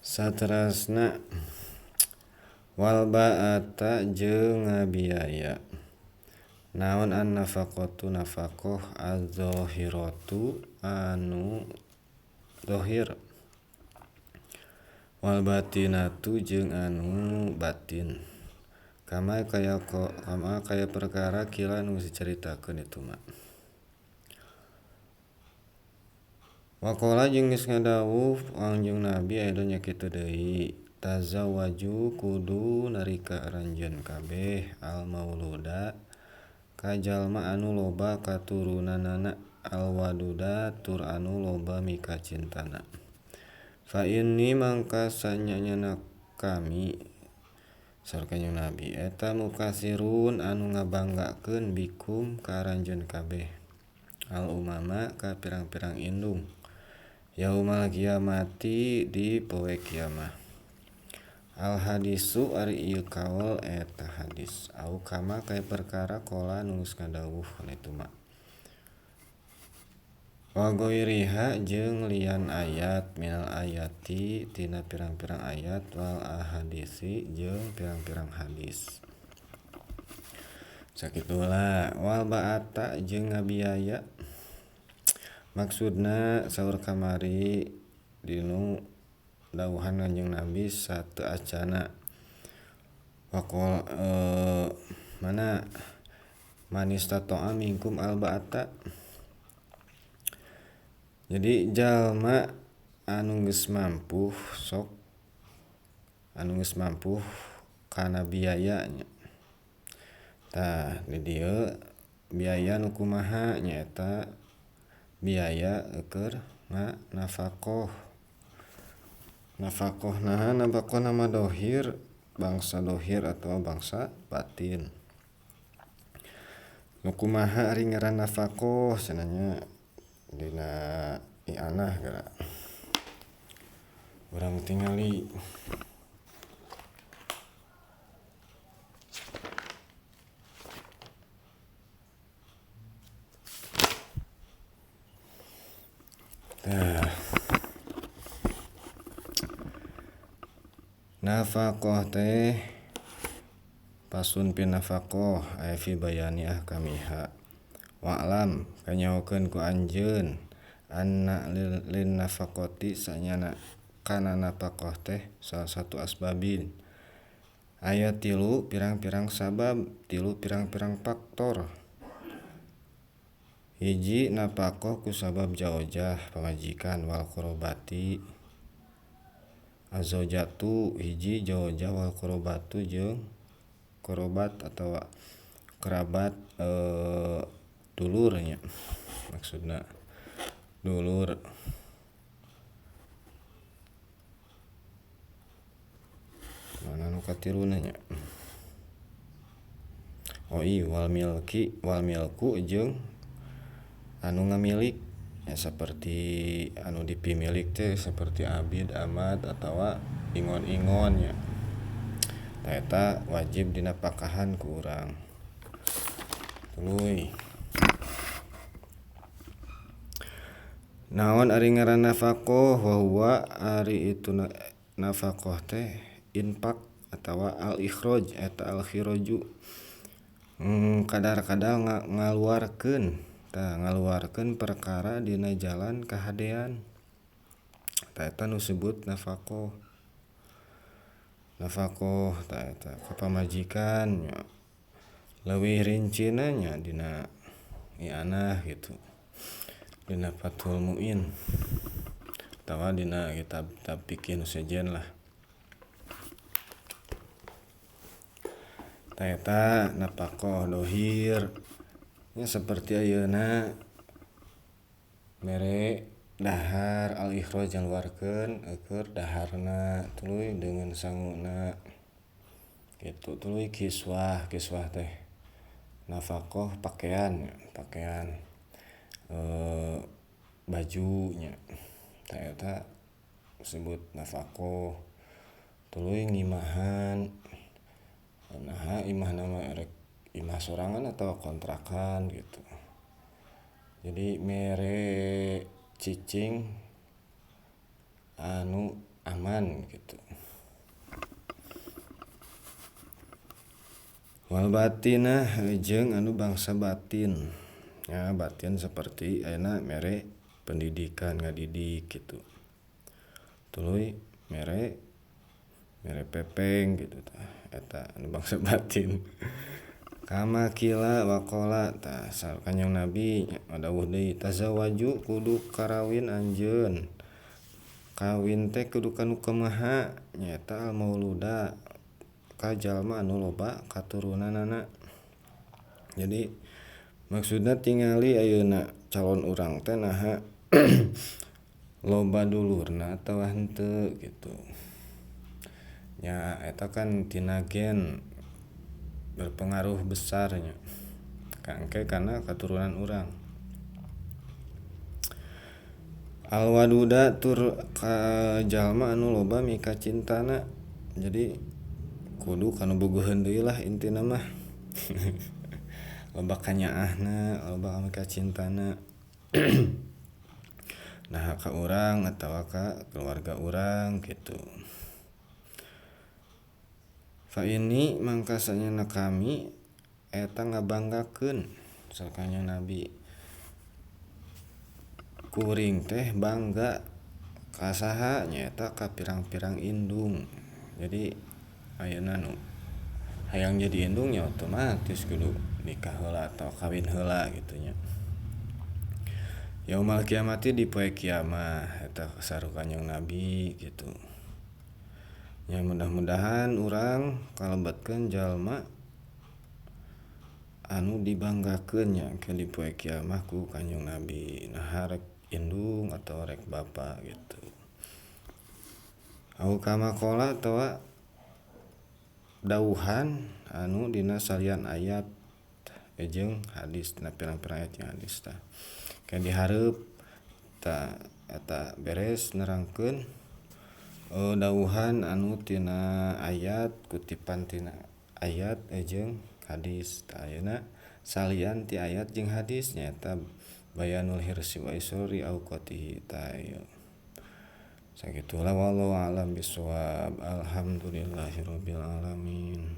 Saterasna wal ba'ata jeung ngabiaya. Naon an nafaqatu nafaqoh az-zahiratu anu zahir, wal batinatu jeung anu batin. Kama kaya perkara kila anu dicaritakeun itu mah. Waqala jeung geus ngadawuh Kangjeng Nabi aya nya kitu deui, tazawwaju kudu narika aranjeun kabeh al mauluda ka jalma anu loba katurunanana, al waduda tur anu loba mika cintana. Fa inni mangka sanyana kami sareng Kangjeng Nabi eta mukasirun anu ngabanggakeun bikum ka aranjeun kabeh al umama ka pirang-pirang indung yaumal kiamati di poe kiamah. Al hadisu ari ieu kaul eta hadis au kama kaya perkara qala anu geus ngadawuh kitu mah. Wa ghairiha jeung lian ayat minal ayati tina pirang-pirang ayat wal ahadisi jeung pirang-pirang hadis. Sakitulah wal ba'ata jeung ngabiaya. Maksudna saur kamari dinu dawuhan Kanjeng Nabi sateu acana waqol mana manistata'a minkum al ba'ata. Jadi jalma anu geus mampu sok anu geus mampu kana biaya nya. Tah di dieu biaya nu kumaha nyaeta biaya keur nafaqoh. Nafaqoh naha nafaqoh nama dohir, bangsa dohir atau bangsa batin. Nu kumaha ari ngaran nafaqoh cenanya dina i'anah geura. Urang tingali nafaqoh teh pasun pi nafaqoh aya fi bayani ahkamiha. Wa'lam kanyaokeun ku anjeun anna lin nafaqati sanyana kana nafaqoh teh salah satu asbabin. Aya 3 pirang-pirang sabab, 3 pirang-pirang faktor. Hiji nafaqoh ku sabab zaujah pamajikan wal qurabati. Azzaujatu hiji zaujah wal qurabatu jeung qurabat atawa kerabat dulur nya. Maksudna dulur. Mana nu katiruna nya. Oh iya wal milku jeung anu ngamilik ya seperti anu dipimilik teh seperti abid, amad atawa ingon-ingon nya. Tah eta wajib dinapakahan ku urang. Tuluy. Naon ari ngaran nafaqoh wa huwa ari itu nafaqoh teh infak atawa al ikhraj eta al khiraju. Kadar-kadar ngaluarkeun ngaluarkeun perkara dina jalan kahadean. Tah eta nu disebut nafaqoh. Nafaqoh tah eta ka pamajikan nya. Leuwih rincina nya dina i'anah gitu. Dina Fathul Muin atawa dina kitab-kitab fikih nu sejen lah. Tah eta nafaqoh dohir nya seperti ayeuna mere dahar al ikhraj ngaluarkeun keur daharna tuluy dengan sanguna kitu. Tuluy kiswah teh nafaqoh pakaian baju nya. Tah eta disebut nafaqoh. Tuluy ngimahan naha imah nama rek imah sorangan atau kontrakan gitu. Jadi mere cicing anu aman gitu. Wal batinah jeung anu bangsa batin. Ya, batin seperti ayeuna mere pendidikan ngadidik gitu. Tuluy mere pepeng gitu tah. Eta anu bangsa batin. Kama kila waqala tah Kanjeng Nabi dawuh deui tazawwaju kudu karawin anjeun. Kawin teh kudu kanu kumaha nyaeta al mauluda ka jalma anu loba katurunanana. Jadi maksudna tingali ayeuna calon urang teh naha loba dulurna atawa henteu gitu. Ya eta kan tina gen berpengaruh besarnya kangke kana katurunan urang. Al waduda tur ka jalma anu loba mika cintana. Jadi kudu kanu bogoheun deui lah intina mah. Loba kanyaahna, loba mika cintana. Nah ka urang atawa ka keluarga urang gitu. Fa ini mangka sanyana kami eta ngabanggakeun sareng Kanjeng Nabi. Kuring teh bangga ka saha nyaeta ka pirang-pirang indung. Jadi ayeuna nu hayang jadi indung nya otomatis kudu nikah heula atau kawin heula gitu nya. Yaumul kiamati di poe kiamah eta saru Kanjeng Nabi gitu. Ya mudah-mudahan urang kalebetkeun jalma anu dibanggakeun nya ke di poe kiamah ku Kanjeng Nabi. Nah rek indung atau rek bapa gitu. Au kama qala atawa dawuhan anu dina salian ayat jeung hadis na pirang-pirang ayat jeung hadis tah. Kayak dihareup ta eta beres nerangkeun dawuhan anu tina ayat kutipan tina ayat jeung hadis. Tah ayeuna salian ti ayat jeung hadis nyaeta bayanul hirsi wa isri auqatihi tah sagitulah wallahu a'lam bishawab. Alhamdulillahirabbil alamin.